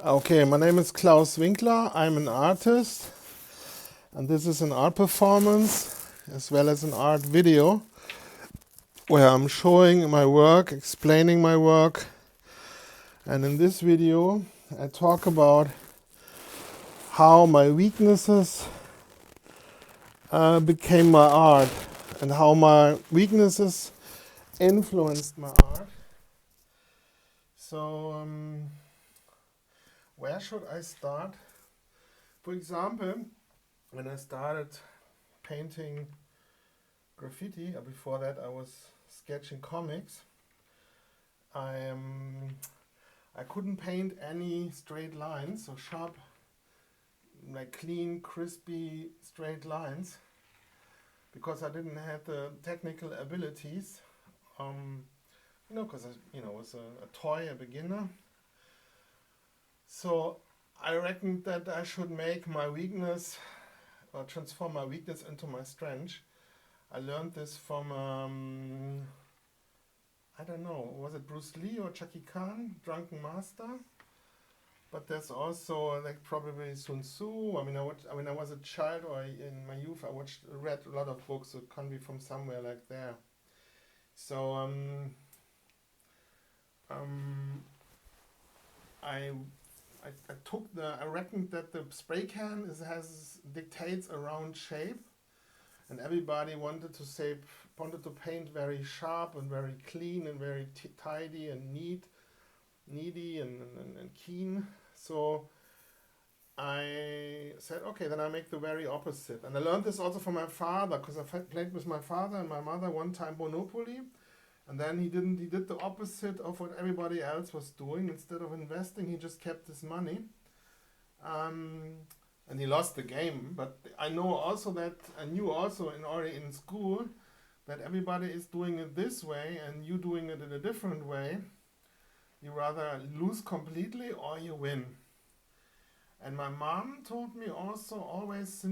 Okay, my name is Claus Winkler. I'm an artist, and this is an art performance as well as an art video where I'm showing my work, explaining my work. And in this video, I talk about how my weaknesses became my art and how my weaknesses influenced my art. So, where should I start? For example, when I started painting graffiti, before that I was sketching comics, I couldn't paint any straight lines, so sharp, like clean, crispy, straight lines, because I didn't have the technical abilities. Because I was a toy, a beginner. So I reckoned that I should make my weakness, or transform my weakness into my strength. I learned this from, I don't know, was it Bruce Lee or Jackie Chan, Drunken Master? But there's also like probably Sun Tzu. I was a child, or in my youth, read a lot of books. So it can be from somewhere like there. So I reckoned that the spray can dictates a round shape, and everybody wanted to paint very sharp and very clean and very tidy and needy and keen. So I said, okay, then I make the very opposite. And I learned this also from my father, because I played with my father and my mother one time Monopoly. And then he did the opposite of what everybody else was doing. Instead of investing, he just kept his money. And he lost the game. But I knew also already in school that everybody is doing it this way and you doing it in a different way. You rather lose completely or you win. And my mom told me also always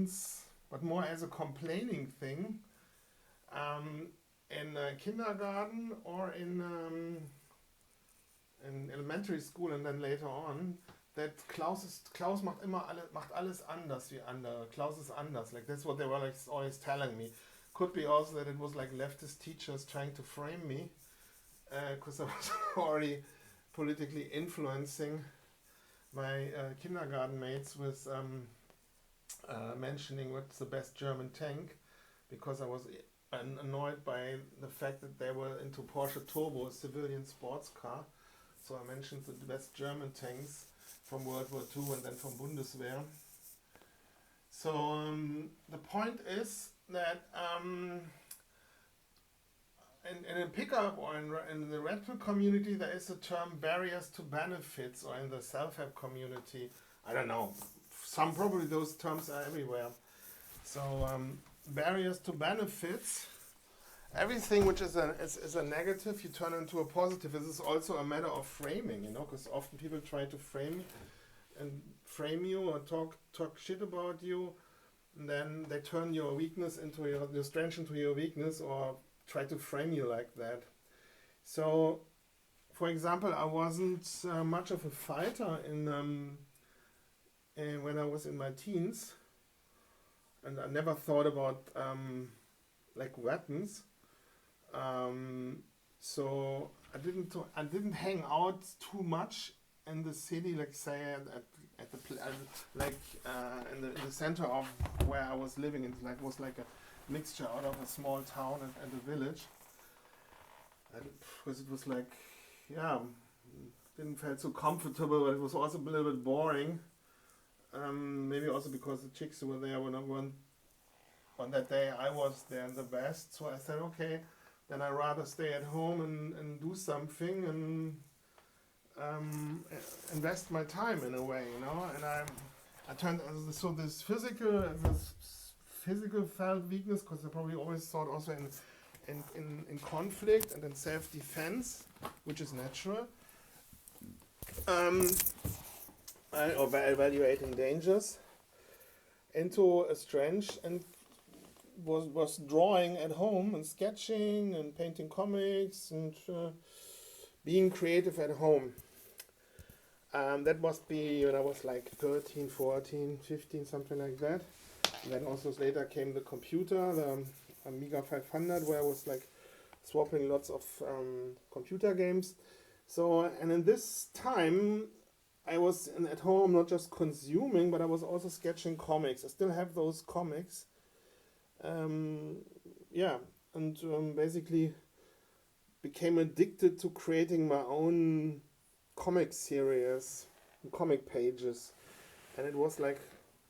but more as a complaining thing, in kindergarten or in elementary school and then later on, that Klaus macht alles anders wie andere. Klaus is anders. Like that's what they were like always telling me. Could be also that it was like leftist teachers trying to frame me, because I was already politically influencing my kindergarten mates with mentioning what's the best German tank, because I was annoyed by the fact that they were into Porsche Turbo, a civilian sports car. So I mentioned the best German tanks from World War II and then from Bundeswehr. So the point is that in a pickup or in the rental community, there is a term barriers to benefits, or in the self-help community, I don't know. Probably those terms are everywhere. So barriers to benefits, everything which is a negative, you turn into a positive. This is also a matter of framing, because often people try to frame you or talk shit about you, and then they turn your weakness into your strength into your weakness, or try to frame you like that. So, for example, I wasn't much of a fighter when I was in my teens, and I never thought about like weapons. So I didn't hang out too much in the city, like say in the center of where I was living. It was like a mixture out of a small town and a village. Because it was like, didn't feel so comfortable, but it was also a little bit boring. Maybe also because the chicks who were there were not one. On that day I was there the best, so I said, okay, then I'd rather stay at home and do something and invest my time in a way, and I turned this physical felt weakness, because I probably always thought also in conflict and in self-defense, which is natural, or by evaluating dangers, into a strength, and was drawing at home and sketching and painting comics and being creative at home. That must be when I was like 13, 14, 15, something like that. And then also later came the computer, the Amiga 500, where I was like swapping lots of computer games. So, and in this time, I was at home not just consuming, but I was also sketching comics. I still have those comics. Yeah, and basically became addicted to creating my own comic series, comic pages, and it was like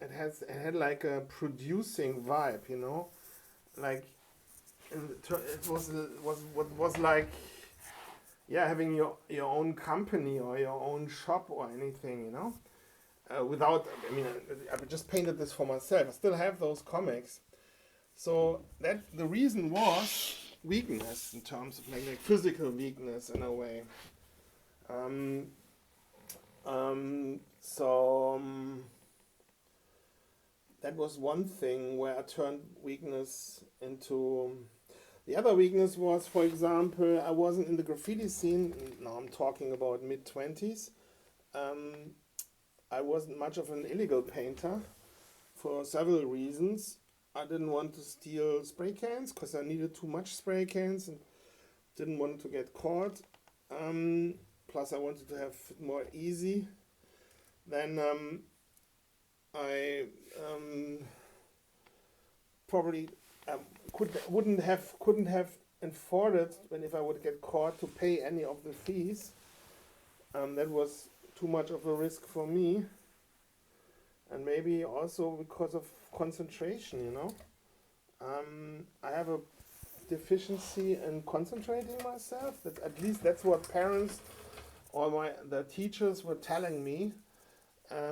it had like a producing vibe, you know, like it was like, yeah, having your own company or your own shop or anything, you know. Without, I mean, I just painted this for myself. I still have those comics. So that the reason was weakness in terms of like physical weakness in a way. So that was one thing where I turned weakness into. The other weakness was, for example, I wasn't in the graffiti scene. Now I'm talking about mid-20s. I wasn't much of an illegal painter for several reasons. I didn't want to steal spray cans because I needed too much spray cans and didn't want to get caught. Plus, I wanted to have it more easy. Then I probably couldn't have afforded when if I would get caught to pay any of the fees. That was too much of a risk for me, and maybe also because of concentration, you know. I have a deficiency in concentrating myself. That at least that's what parents or the teachers were telling me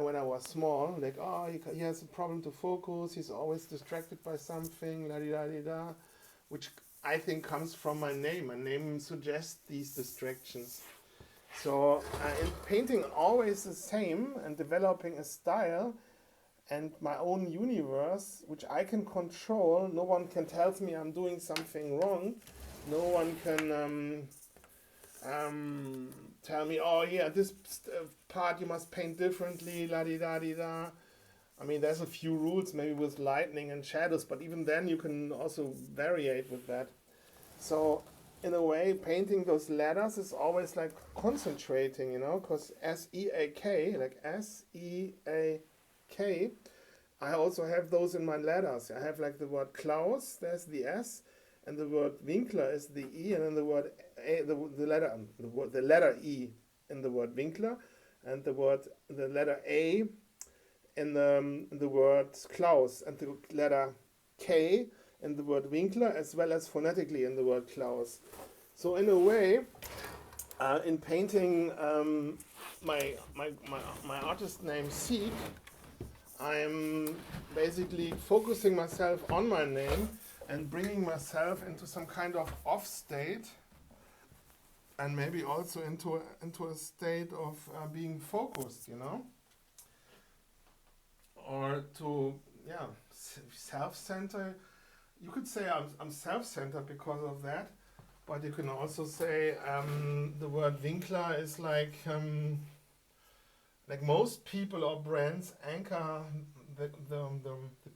when I was small. Like, oh, he has a problem to focus. He's always distracted by something. La di da di da, which I think comes from my name. My name suggests these distractions. So in painting always the same and developing a style and my own universe, which I can control. No one can tell me I'm doing something wrong. No one can tell me, oh yeah, this part you must paint differently, la di da di da. I mean, there's a few rules, maybe with lightning and shadows, but even then you can also variate with that. So in a way, painting those letters is always like concentrating, you know, because SEAK, like SEAK, I also have those in my letters. I have like the word Claus, there's the S, and the word Winkler is the E, and then the word A, the letter E in the word Winkler, and the letter A in the word Claus, and the letter K in the word Winkler, as well as phonetically in the word Claus. So in a way, in painting my artist name SEAK, I'm basically focusing myself on my name and bringing myself into some kind of off state, and maybe also into a state of being focused, you know, or to self-centered. You could say I'm self-centered because of that, but you can also say the word Winkler is like most people or brands anchor the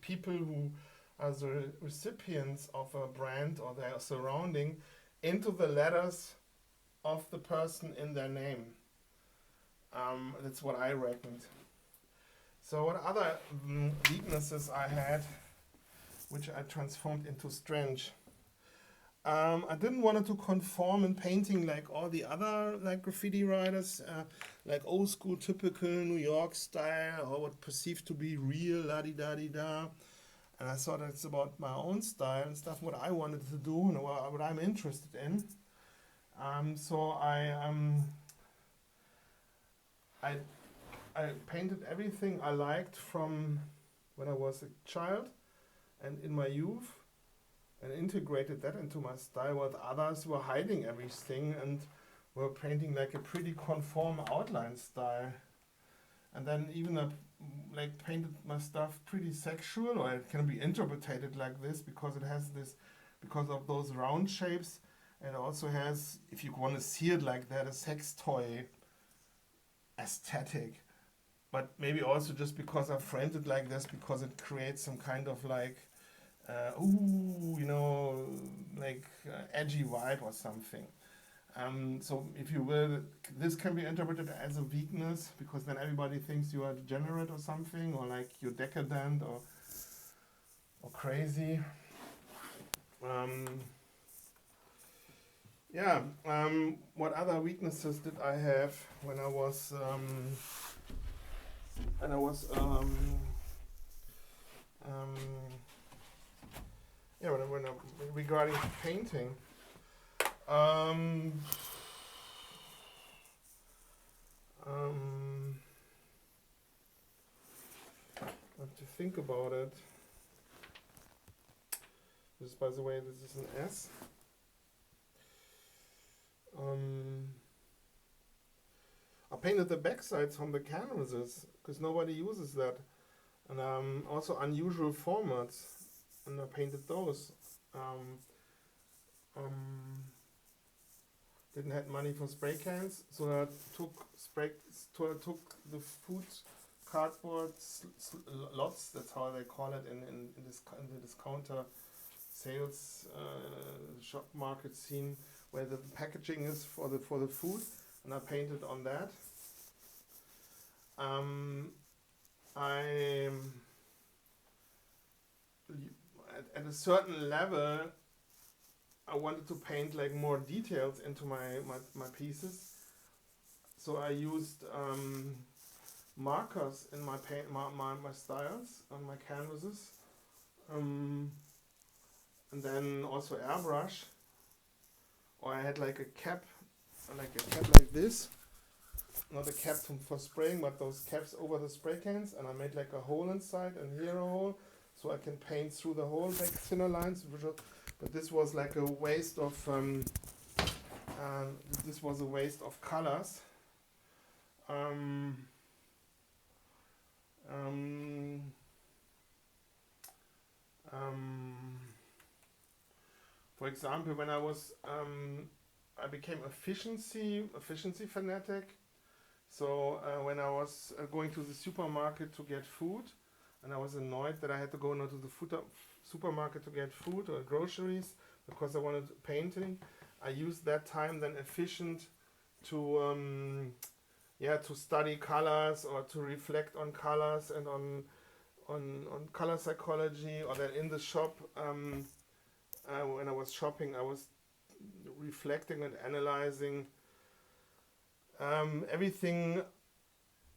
people who are the recipients of a brand or their surrounding into the letters of the person in their name. That's what I reckoned. So what other weaknesses I had, which I transformed into strength? I didn't want to conform in painting like all the other like graffiti writers, like old school typical New York style or what perceived to be real la-di-da-di-da. And I thought it's about my own style and stuff, what I wanted to do and what I'm interested in. So I painted everything I liked from when I was a child and in my youth, and integrated that into my style, while others were hiding everything and were painting like a pretty conform outline style. And then even painted my stuff pretty sexual, or it can be interpreted like this because it has this, because of those round shapes. It also has, if you want to see it like that, a sex toy aesthetic. But maybe also just because I framed it like this, because it creates some kind of like, edgy vibe or something. So if you will, this can be interpreted as a weakness, because then everybody thinks you are degenerate or something, or like you're decadent or crazy. What other weaknesses did I have when I was regarding painting? Have to think about it. This, by the way, this is an S. I painted the backsides from the canvases because nobody uses that, and also unusual formats, and I painted those. Didn't have money for spray cans, so I took the food cardboard lots. That's how they call it in the discounter sales shop market scene, where the packaging is for the food, and I painted on that. At a certain level, I wanted to paint like more details into my pieces, so I used markers in my styles on my canvases, and then also airbrush. Or I had like a cap like this, not a cap for spraying, but those caps over the spray cans, and I made like a hole inside and here a hole, so I can paint through the hole like thinner lines. But this was like a waste of colors. For example, when I became efficiency fanatic. So when I was going to the supermarket to get food, and I was annoyed that I had to go into the supermarket to get food or groceries because I wanted painting, I used that time then efficient to study colors or to reflect on colors and on color psychology. Or that in the shop, when I was shopping, I was reflecting and analyzing everything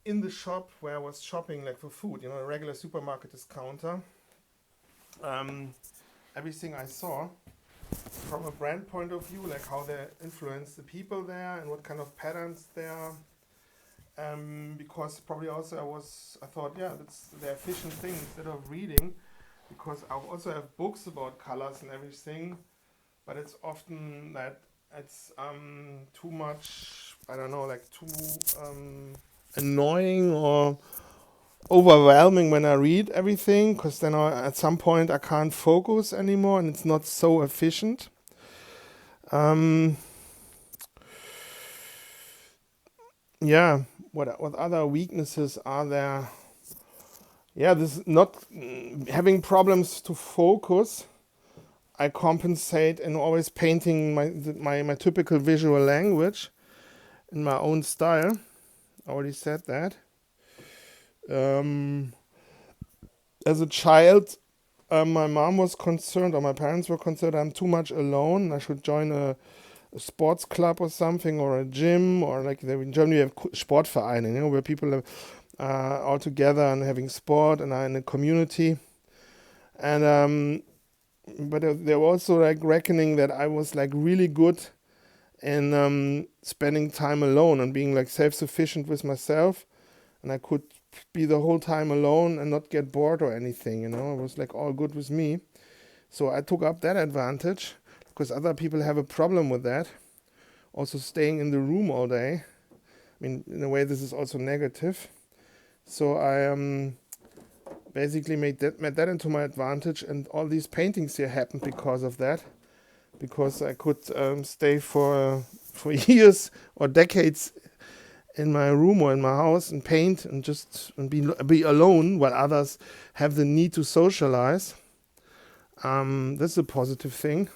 in the shop where I was shopping, like for food, a regular supermarket discounter. Everything I saw from a brand point of view, like how they influence the people there and what kind of patterns there are. Because probably also I thought, that's the efficient thing instead of reading, because I also have books about colors and everything, but it's often that it's too much, I don't know, like too annoying or overwhelming when I read everything, because then at some point I can't focus anymore and it's not so efficient. What other weaknesses are there? This is not having problems to focus. I compensate in always painting my typical visual language in my own style. I already said that. As a child, my mom was concerned, or my parents were concerned, I'm too much alone. I should join a sports club or something, or a gym, or like in Germany we have Sportvereine, where people are all together and having sport and are in a community. And but they were also like reckoning that I was like really good in spending time alone and being like self-sufficient with myself, and I could be the whole time alone and not get bored or anything. It was like all good with me. So I took up that advantage, because other people have a problem with that, also staying in the room all day. I mean, in a way this is also negative. So I basically made that into my advantage, and all these paintings here happened because of that, because I could stay for years or decades in my room or in my house and paint and just be alone while others have the need to socialize. That's a positive thing.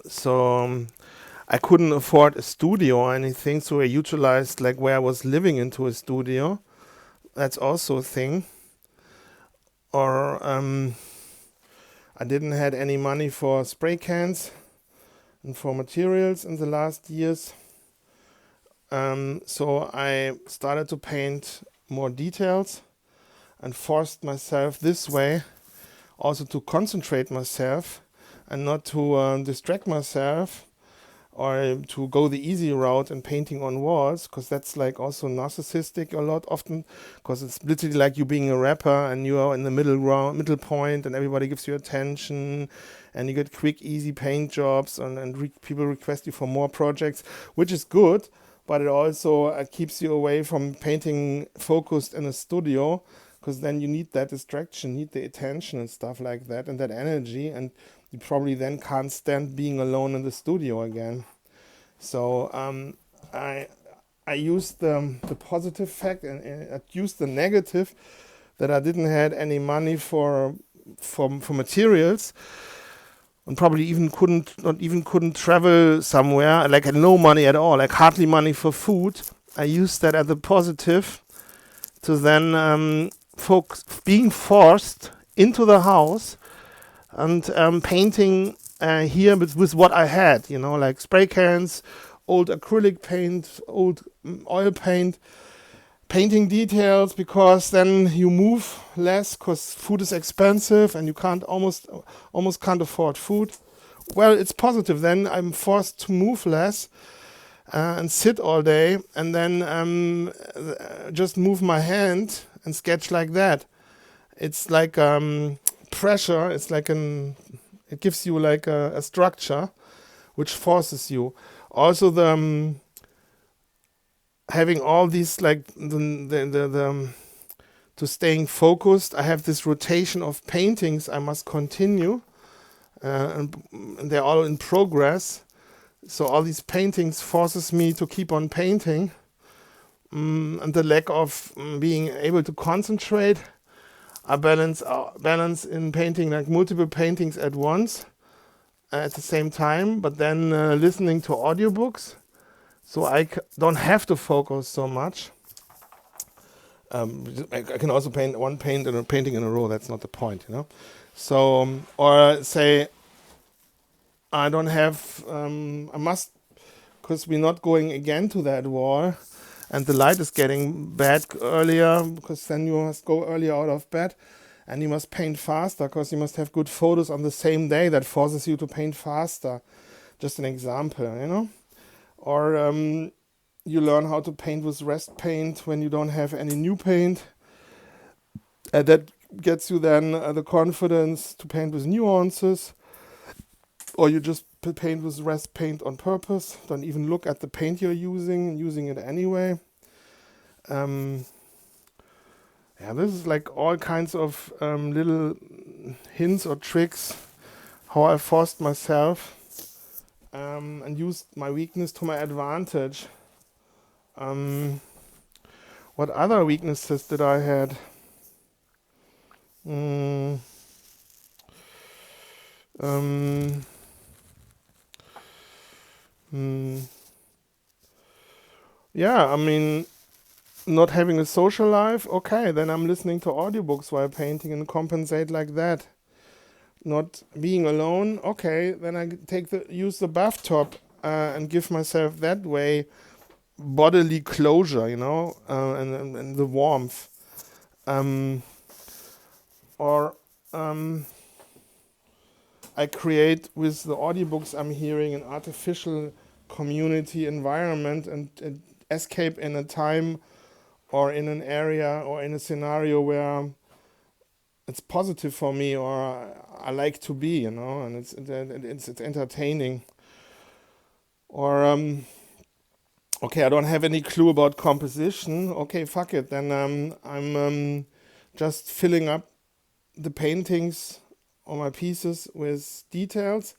So I couldn't afford a studio or anything, so I utilized like where I was living into a studio. That's also a thing. Or I didn't had any money for spray cans and for materials in the last years. So I started to paint more details and forced myself this way also to concentrate myself and not to distract myself or to go the easy route and painting on walls, because that's like also narcissistic a lot often, because it's literally like you being a rapper and you are in the middle point and everybody gives you attention and you get quick easy paint jobs and people request you for more projects, which is good, but it also keeps you away from painting focused in a studio, because then you need that distraction, need the attention and stuff like that and that energy, and you probably then can't stand being alone in the studio again. So I used the positive fact and I used the negative that I didn't had any money for materials, and probably couldn't travel somewhere. Like had no money at all, like hardly money for food. I used that as a positive to then being forced into the house and painting here with what I had, like spray cans, old acrylic paint, old oil paint, painting details, because then you move less because food is expensive and you can't almost can't afford food. Well, it's positive. Then I'm forced to move less and sit all day, and then just move my hand and sketch like that. It's like pressure. It's like it gives you like a structure which forces you. Also the having all these like the to staying focused. I have this rotation of paintings I must continue, and they're all in progress. So all these paintings forces me to keep on painting, and the lack of being able to concentrate. I balance in painting like multiple paintings at once at the same time, but then listening to audiobooks, so I don't have to focus so much. I can also paint one painting in a row. That's not the point, So or say I don't have. I must, because we're not going again to that wall. And the light is getting bad earlier, because then you must go earlier out of bed and you must paint faster, because you must have good photos on the same day. That forces you to paint faster. Just an example, Or you learn how to paint with rest paint when you don't have any new paint. That gets you then the confidence to paint with nuances. Or you just paint with rest paint on purpose. Don't even look at the paint you're using it anyway. This is like all kinds of little hints or tricks how I forced myself and used my weakness to my advantage. What other weaknesses did I had? Yeah, I mean, not having a social life, okay, then I'm listening to audiobooks while painting and compensate like that. Not being alone, okay, then I use the bathtub and give myself that way bodily closure, and the warmth. Or I create with the audiobooks I'm hearing an artificial community environment and escape in a time or in an area or in a scenario where it's positive for me or I like to be, and it's entertaining. Or okay, I don't have any clue about composition. Okay, fuck it. Then I'm just filling up the paintings or my pieces with details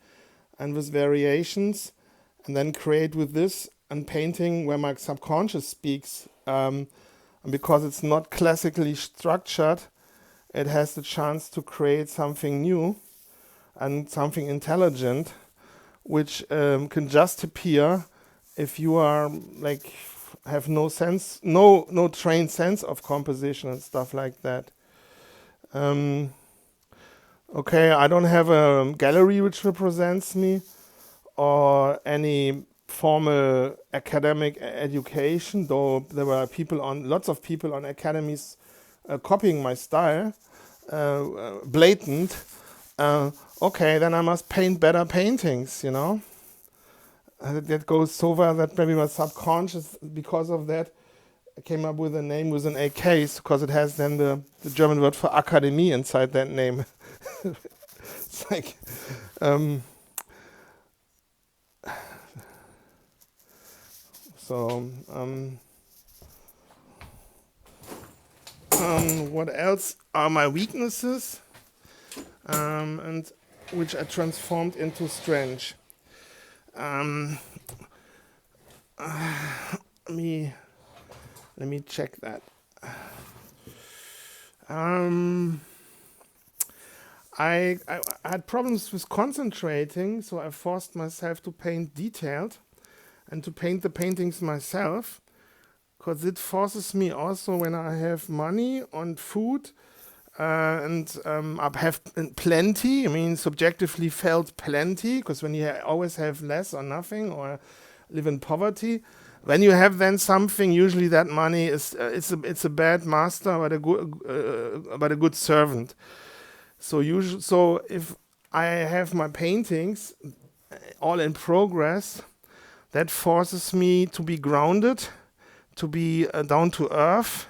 and with variations, and then create with this and painting where my subconscious speaks. And because it's not classically structured, it has the chance to create something new and something intelligent, which can just appear if you are like have no sense, no trained sense of composition and stuff like that. Okay, I don't have a gallery which represents me or any formal academic education, though there were lots of people on academies copying my style, blatant. Okay, then I must paint better paintings, you know. That goes so far that maybe my subconscious, because of that, I came up with a name with an AK, because it has then the German word for Akademie inside that name. It's like, what else are my weaknesses, and which I transformed into strength? Let me check that. I had problems with concentrating, so I forced myself to paint detailed and to paint the paintings myself, because it forces me also when I have money on food and I have plenty. I mean, subjectively felt plenty, because when you always have less or nothing or live in poverty, when you have then something, usually that money is it's a bad master but a good servant. So if I have my paintings all in progress, that forces me to be grounded, to be down to earth,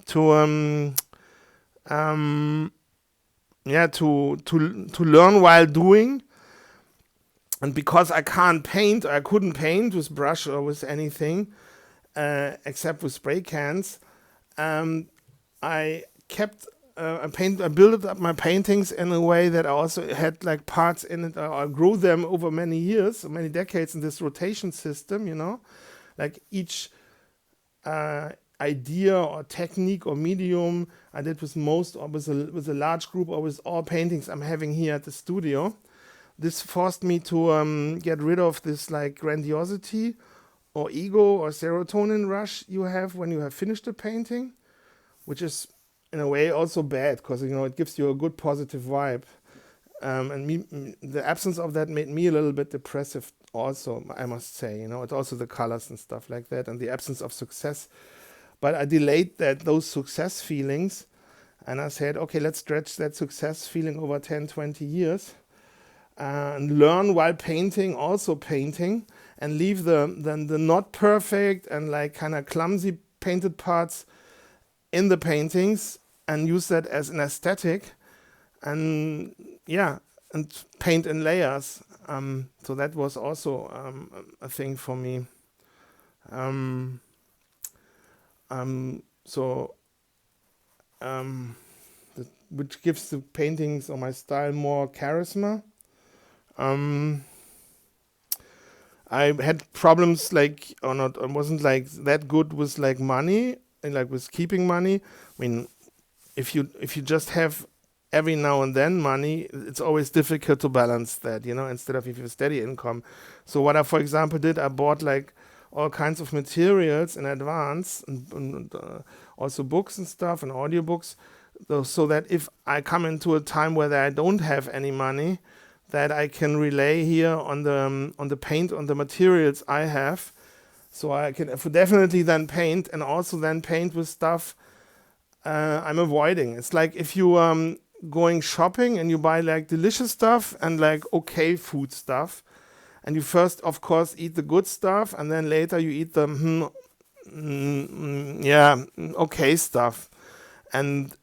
to to learn while doing. And because I can't paint, or I couldn't paint with brush or with anything except with spray cans, I kept I built up my paintings in a way that I also had like parts in it. I grew them over many years, many decades in this rotation system, you know, like each idea or technique or medium I did with with a large group or with all paintings I'm having here at the studio. This forced me to get rid of this like grandiosity or ego or serotonin rush you have when you have finished a painting, which is in a way also bad, because you know it gives you a good positive vibe. The absence of that made me a little bit depressive also, I must say. You know, it's also the colors and stuff like that, and the absence of success. But I delayed those success feelings, and I said, okay, let's stretch that success feeling over 10, 20 years and learn while painting, also painting, and leave the not perfect and like kind of clumsy painted parts in the paintings and use that as an aesthetic, and and paint in layers. So that was also a thing for me. Which gives the paintings or my style more charisma. I had problems like, or not, I wasn't like that good with like money and like with keeping money. I mean, if you just have every now and then money, it's always difficult to balance that, you know, instead of if you have steady income. So what I, for example, did, I bought like all kinds of materials in advance, and also books and stuff and audiobooks, so that if I come into a time where I don't have any money, that I can relay here on the paint, on the materials I have. So I can definitely then paint, and also then paint with stuff I'm avoiding. It's like if you going shopping and you buy like delicious stuff and like okay food stuff, and you first of course eat the good stuff, and then later you eat the okay stuff. And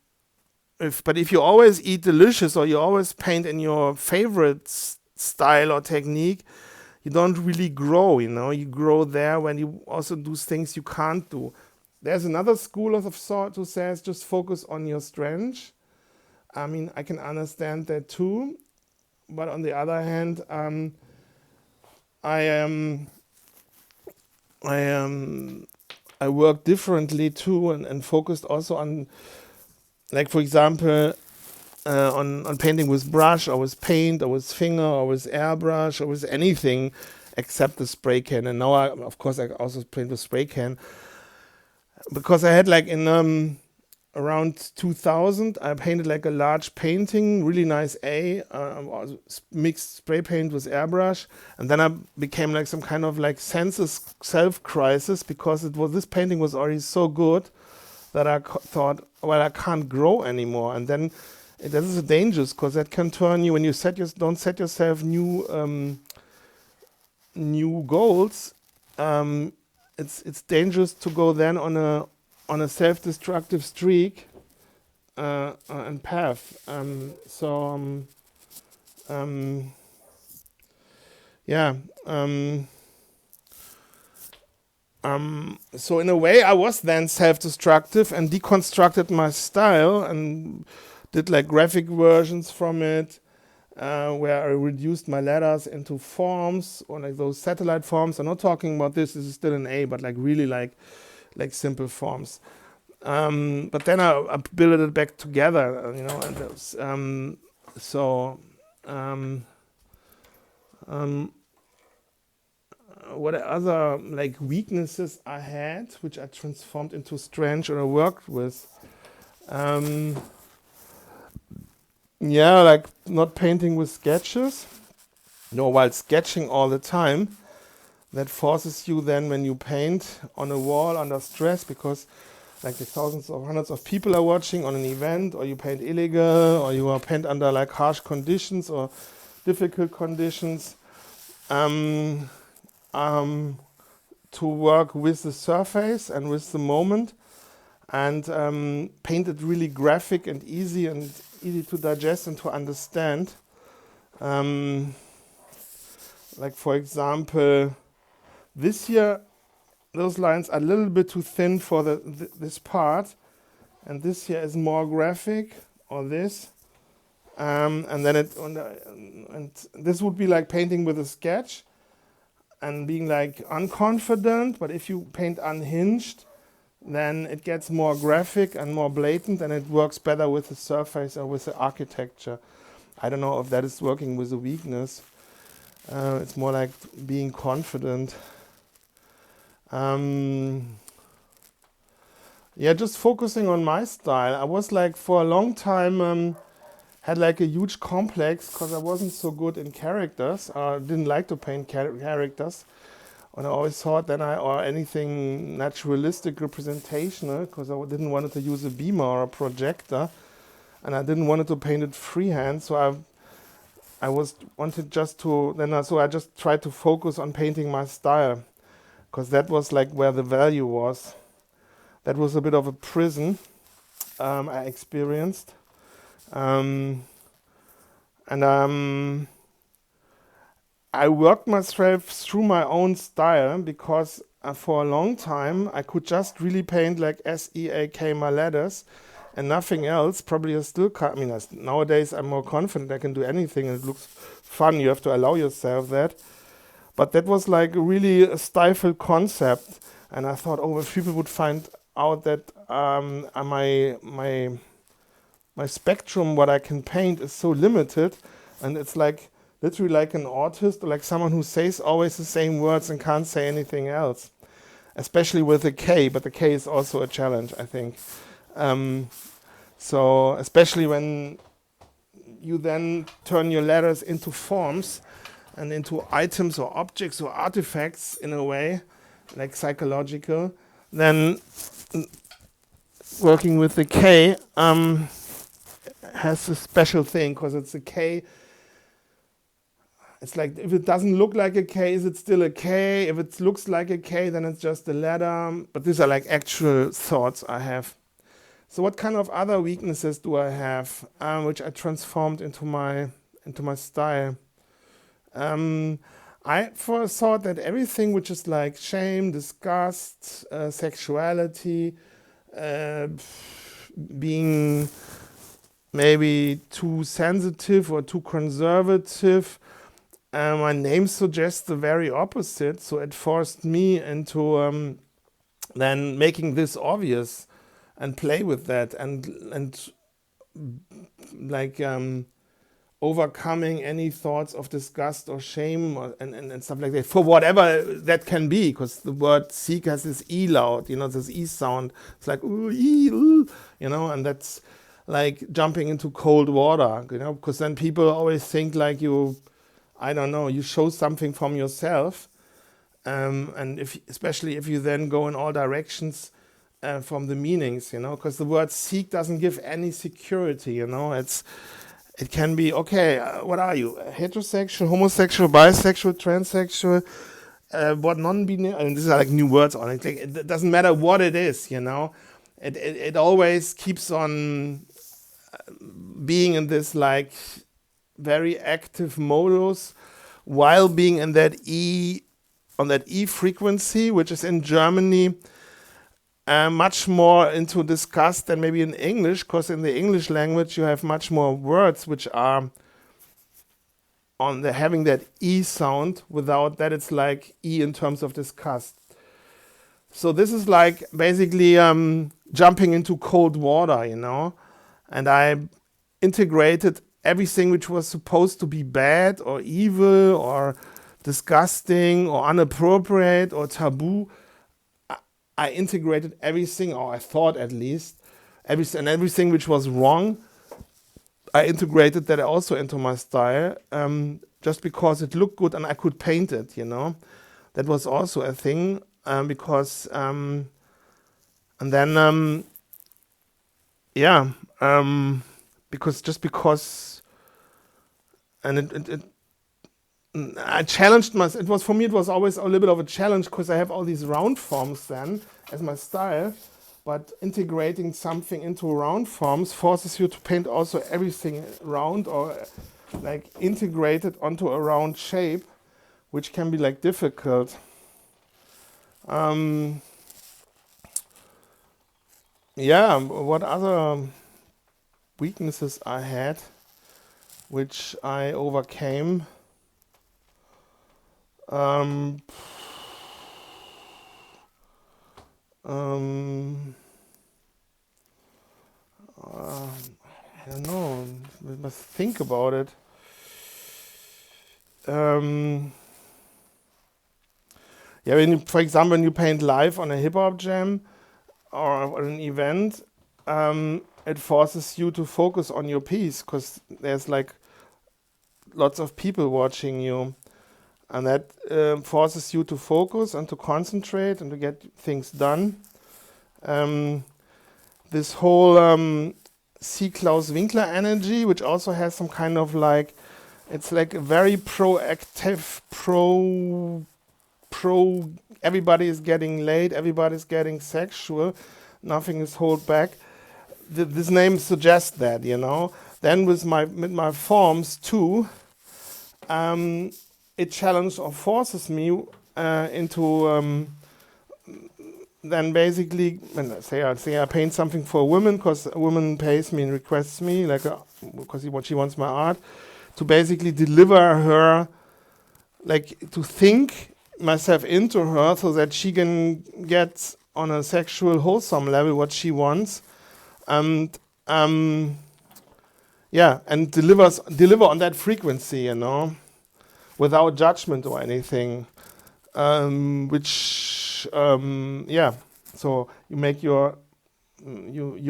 if you always eat delicious, or you always paint in your favorite style or technique, you don't really grow, you know. You grow there when you also do things you can't do. There's another school of thought who says just focus on your strength. I mean, I can understand that too, but on the other hand, I worked differently too, and focused also on, like for example, on painting with brush or with paint or with finger or with airbrush or with anything except the spray can. And now of course I also paint with spray can, because I had like in around 2000 I painted like a large painting, really nice mixed spray paint with airbrush, and then I became like some kind of like senses self crisis, because this painting was already so good that I thought, well, I can't grow anymore. And then that is dangerous, because that can turn you, when you don't set yourself new goals. It's dangerous to go then on a self-destructive streak and path. Yeah. So in a way, I was then self-destructive and deconstructed my style and did like graphic versions from it, where I reduced my letters into forms, or like those satellite forms. I'm not talking about this is still an A, but like really like simple forms. But then I built it back together, and those, what other like weaknesses I had, which I transformed into strengths or I worked with. Like not painting with sketches. While sketching all the time, that forces you then, when you paint on a wall under stress, because like the thousands or hundreds of people are watching on an event, or you paint illegal, or you paint under like harsh conditions or difficult conditions, to work with the surface and with the moment, and paint it really graphic and easy to digest and to understand. Like for example, this here, those lines are a little bit too thin for this part, and this here is more graphic, or this, and then and this would be like painting with a sketch and being like unconfident. But if you paint unhinged, then it gets more graphic and more blatant, and it works better with the surface or with the architecture. I don't know if that is working with a weakness. It's more like being confident. Just focusing on my style. I was like, for a long time, had like a huge complex, because I wasn't so good in characters. I didn't like to paint characters. And I always thought or anything naturalistic representational, because I didn't want to use a beamer or a projector, and I didn't want to paint it freehand. So I just tried to focus on painting my style, because that was like where the value was. That was a bit of a prison I experienced, I worked myself through my own style, because for a long time I could just really paint like SEAK my letters and nothing else. Probably I still can't. Nowadays I'm more confident, I can do anything and it looks fun. You have to allow yourself that. But that was like really a stifled concept, and I thought, if people would find out that my spectrum, what I can paint, is so limited, and it's like literally like an artist, or like someone who says always the same words and can't say anything else, especially with a K, but the K is also a challenge, I think. So especially when you then turn your letters into forms and into items or objects or artifacts in a way, like psychological, then working with the K has a special thing, because it's a K. It's like, if it doesn't look like a K, is it still a K? If it looks like a K, then it's just a letter. But these are like actual thoughts I have. So what kind of other weaknesses do I have, which I transformed into my style? I first thought that everything which is like shame, disgust, sexuality, being maybe too sensitive or too conservative, my name suggests the very opposite. So it forced me into then making this obvious and play with that and like overcoming any thoughts of disgust or shame and stuff like that, for whatever that can be, because the word seek has this E loud, this E sound. It's like, ooh, ee, ooh, and that's like jumping into cold water, because then people always think like you show something from yourself. And especially if you then go in all directions from the meanings, because the word seek doesn't give any security, it can be, okay, what are you? Heterosexual, homosexual, bisexual, transsexual, what non-binary? I mean, these are like new words on it. Like, it doesn't matter what it is, It always keeps on being in this like very active modus while being in that on that E frequency, which is in Germany much more into disgust than maybe in English, because in the English language you have much more words which are on the having that E sound. Without that, it's like E in terms of disgust. So this is like basically jumping into cold water, and I integrated everything which was supposed to be bad or evil or disgusting or inappropriate or taboo. I integrated everything, or I thought at least, everything which was wrong, I integrated that also into my style, just because it looked good and I could paint it, That was also a thing, because, and then, because, and I challenged myself. For me, it was always a little bit of a challenge, because I have all these round forms then as my style. But integrating something into round forms forces you to paint also everything round, or like integrate it onto a round shape, which can be like difficult. What other weaknesses I had, which I overcame? I don't know. We must think about it. For example, when you paint live on a hip hop jam or an event, it forces you to focus on your piece, because there's like lots of people watching you. And that forces you to focus and to concentrate and to get things done. This whole SEAK Claus Winkler energy, which also has some kind of like, it's like a very proactive, everybody is getting laid, everybody's getting sexual, nothing is held back. This name suggests that, Then with my forms too, it challenges or forces me into then basically, when I say I paint something for a woman, because a woman pays me and requests me, because she wants my art, to basically deliver her, like to think myself into her, so that she can get on a sexual wholesome level what she wants, and and deliver on that frequency, without judgment or anything, so you make you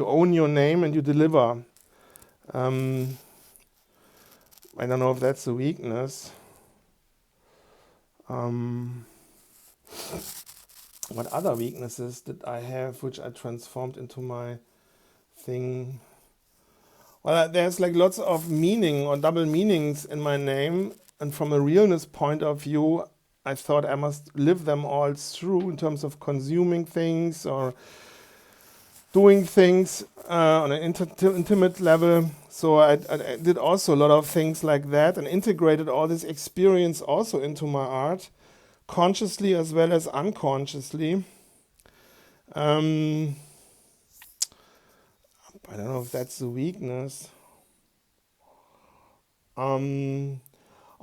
own your name and you deliver. I don't know if that's a weakness. What other weaknesses did I have which I transformed into my thing? Well, there's like lots of meaning or double meanings in my name, and from a realness point of view, I thought I must live them all through in terms of consuming things or doing things on an intimate level. So I did also a lot of things like that and integrated all this experience also into my art, consciously as well as unconsciously. I don't know if that's a weakness.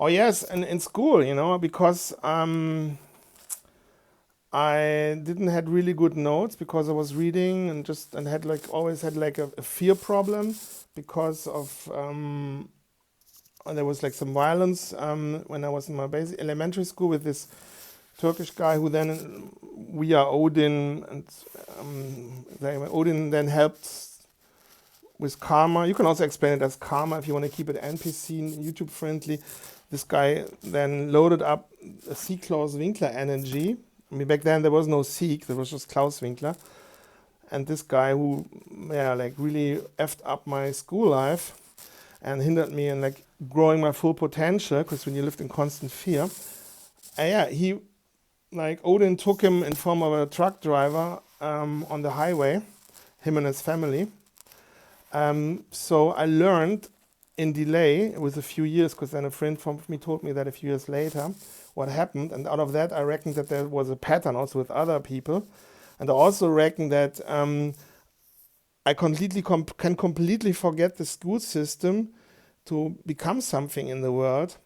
Oh yes, and in school, because I didn't had really good notes because I was reading and had like always had like a fear problem because of there was like some violence when I was in my basic elementary school with this Turkish guy who then we are Odin and Odin then helped with karma. You can also explain it as karma if you want to keep it NPC YouTube friendly. This guy then loaded up a SEAK Claus Winkler energy. I mean, back then there was no SEAK, there was just Klaus Winkler. And this guy who, like really effed up my school life and hindered me in like growing my full potential, because when you lived in constant fear, he, like Odin took him in form of a truck driver on the highway, him and his family. So I learned in delay with a few years, because then a friend from me told me that a few years later what happened, and out of that I reckoned that there was a pattern also with other people, and I also reckon that I can completely forget the school system to become something in the world,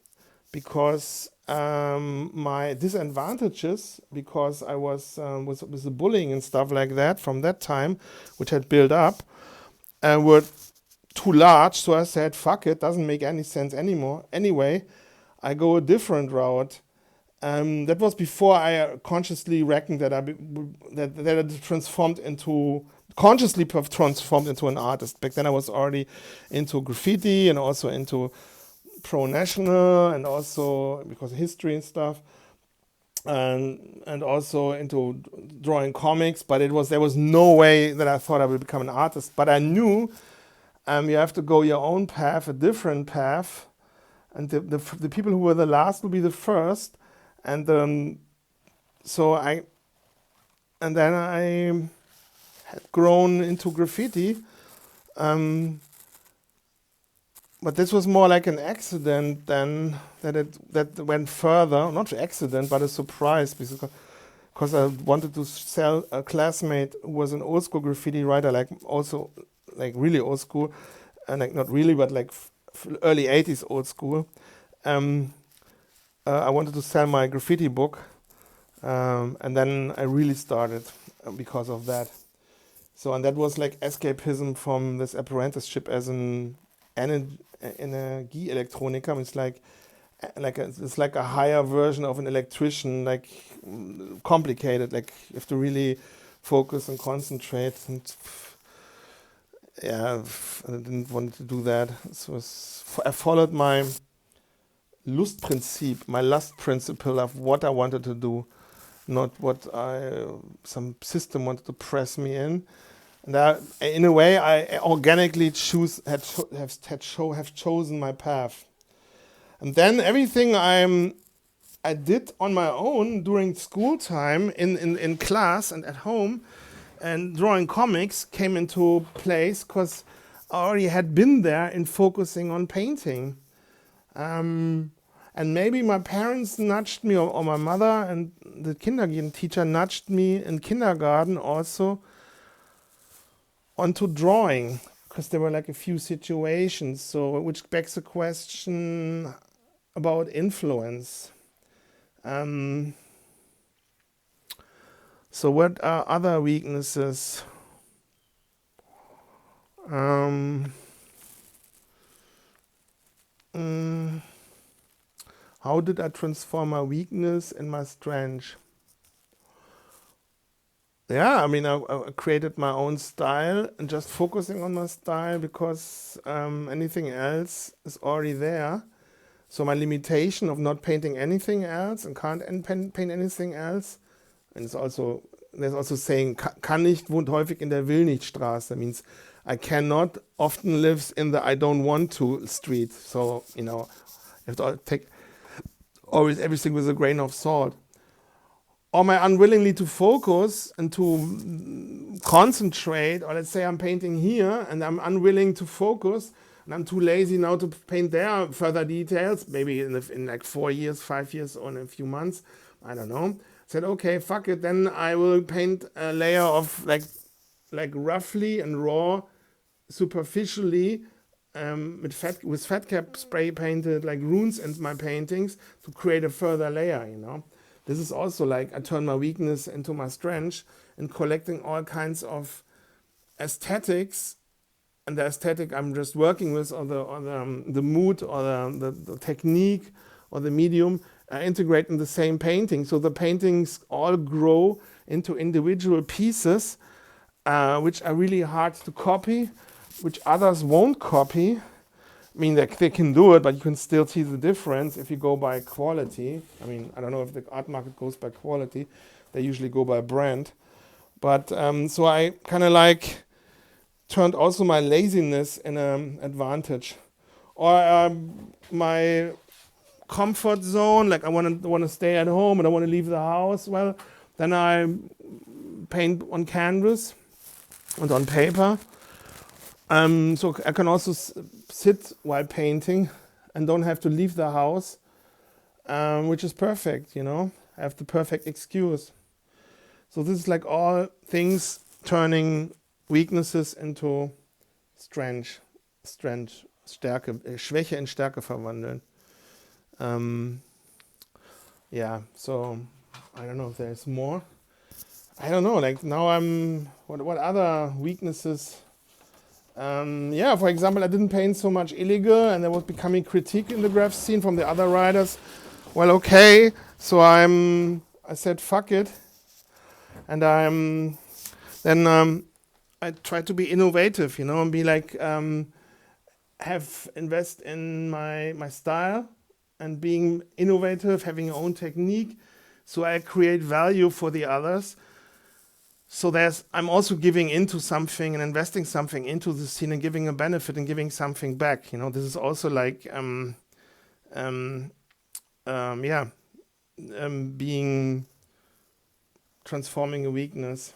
because my disadvantages, because I was with the bullying and stuff like that from that time, which had built up, were too large. So I said, fuck it, doesn't make any sense anymore. Anyway, I go a different route. That was before I consciously reckoned that that I consciously transformed into an artist. Back then I was already into graffiti and also into pro-national, and also because of history and stuff, and also into drawing comics. But there was no way that I thought I would become an artist. But I knew you have to go your own path, a different path, and the people who were the last will be the first. And then I had grown into graffiti. But this was more like an accident than that went further. Not an accident, but a surprise, because I wanted to sell a classmate who was an old school graffiti writer, like also like really old school, and like not really, but like early 80s old school. I wanted to sell my graffiti book, and then I really started because of that. So, and that was like escapism from this apprenticeship as an Energieelektroniker. It's it's like a higher version of an electrician, like complicated. Like you have to really focus and concentrate. And I didn't want to do that. I followed my Lustprinzip, my lust principle of what I wanted to do, not what some system wanted to press me in. And in a way, I organically have chosen my path. And then everything I did on my own during school time, in class and at home, and drawing comics came into place because I already had been there in focusing on painting. And maybe my parents nudged me, or my mother and the kindergarten teacher nudged me in kindergarten also onto drawing, because there were like a few situations. So, which begs the question about influence. So what are other weaknesses? How did I transform my weakness in my strength? Yeah, I mean, I created my own style and just focusing on my style, because anything else is already there. So my limitation of not painting anything else and can't paint anything else. And there's also saying, kann nicht wohnt häufig in der Will-nicht-Straße. Means I cannot often lives in the I don't want to street. So, you have to take always everything with a grain of salt. Or my unwillingly to focus and to concentrate, or let's say I'm painting here and I'm unwilling to focus and I'm too lazy now to paint there further details, maybe in like 4 years, 5 years, or in a few months, I don't know. Said, okay, fuck it, then I will paint a layer of like roughly and raw, superficially, with fat cap spray painted like runes in my paintings to create a further layer, you know. This is also like I turn my weakness into my strength and collecting all kinds of aesthetics, and the aesthetic I'm just working with, or the mood, or the technique, or the medium, integrate in the same painting. So the paintings all grow into individual pieces, which are really hard to copy, which others won't copy. I mean, they can do it, but you can still see the difference if you go by quality. I mean, I don't know if the art market goes by quality. They usually go by brand. But so I kind of like turned also my laziness in an advantage. Or my comfort zone, like I want to stay at home and I want to leave the house. Well, then I paint on canvas and on paper. So I can also sit while painting and don't have to leave the house, which is perfect, you know. I have the perfect excuse. So this is like all things turning weaknesses into strength, Stärke, Schwäche in Stärke verwandeln. Yeah, so I don't know if there's more. I don't know, like now what other weaknesses? Yeah, for example, I didn't paint so much illegal, and there was becoming critique in the graph scene from the other writers. Well, okay, so I said fuck it, and I tried to be innovative, you know, and be like invest in my style and being innovative, having your own technique, so I create value for the others. So I'm also giving into something and investing something into the scene and giving a benefit and giving something back. You know, this is also like being transforming a weakness.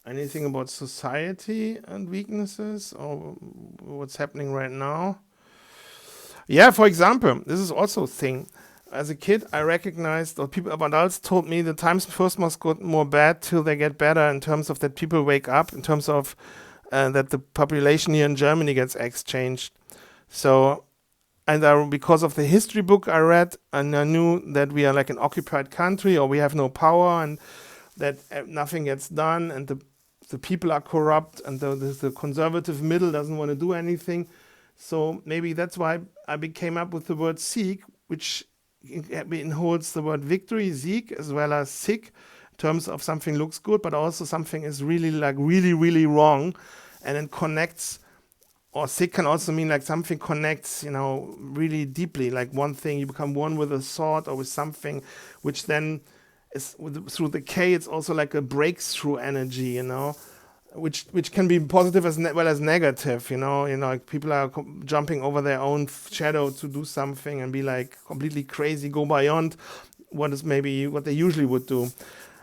Anything about society and weaknesses or what's happening right now? Yeah, for example, this is also a thing. As a kid, I recognized, or adults told me, the times first must get more bad till they get better, in terms of that people wake up, in terms of that the population here in Germany gets exchanged. So, and because of the history book I read, and I knew that we are like an occupied country, or we have no power, and that nothing gets done, and the people are corrupt, and the conservative middle doesn't want to do anything. So maybe that's why I came up with the word SEAK, which holds the word victory, SEAK, as well as SEAK, in terms of something looks good, but also something is really really wrong, and it connects. Or SEAK can also mean like something connects, you know, really deeply, like one thing, you become one with a thought or with something, which then is through the K, it's also like a breakthrough energy, you know, which can be positive as well as negative, you know, like people are jumping over their own shadow to do something and be like completely crazy, go beyond what they usually would do.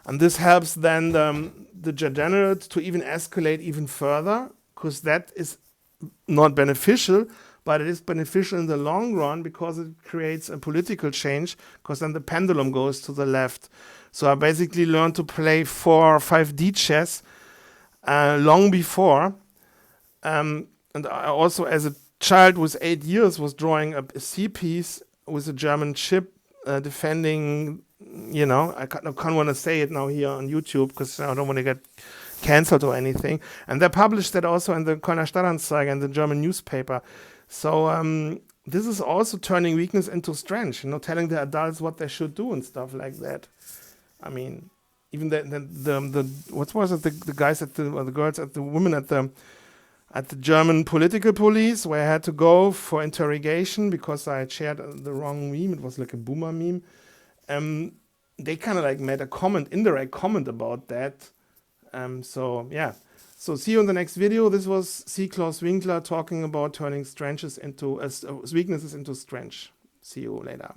And this helps then the degenerate to even escalate even further, because that is not beneficial, but it is beneficial in the long run because it creates a political change, because then the pendulum goes to the left. So I basically learned to play 4 or 5D chess long before. And I also, as a child with 8 years, was drawing a sea piece with a German ship defending, you know, I can't want to say it now here on YouTube because I don't want to get cancelled or anything. And they published that also in the Kölner Stadtanzeiger, in the German newspaper. So this is also turning weakness into strength, you know, telling the adults what they should do and stuff like that. I mean, even the what was it, the guys or the girls the women at the German political police, where I had to go for interrogation because I had shared the wrong meme. It was like a boomer meme. They kind of like made a indirect comment about that. So yeah. So see you in the next video. This was Claus Winkler talking about turning weaknesses into strength. See you later.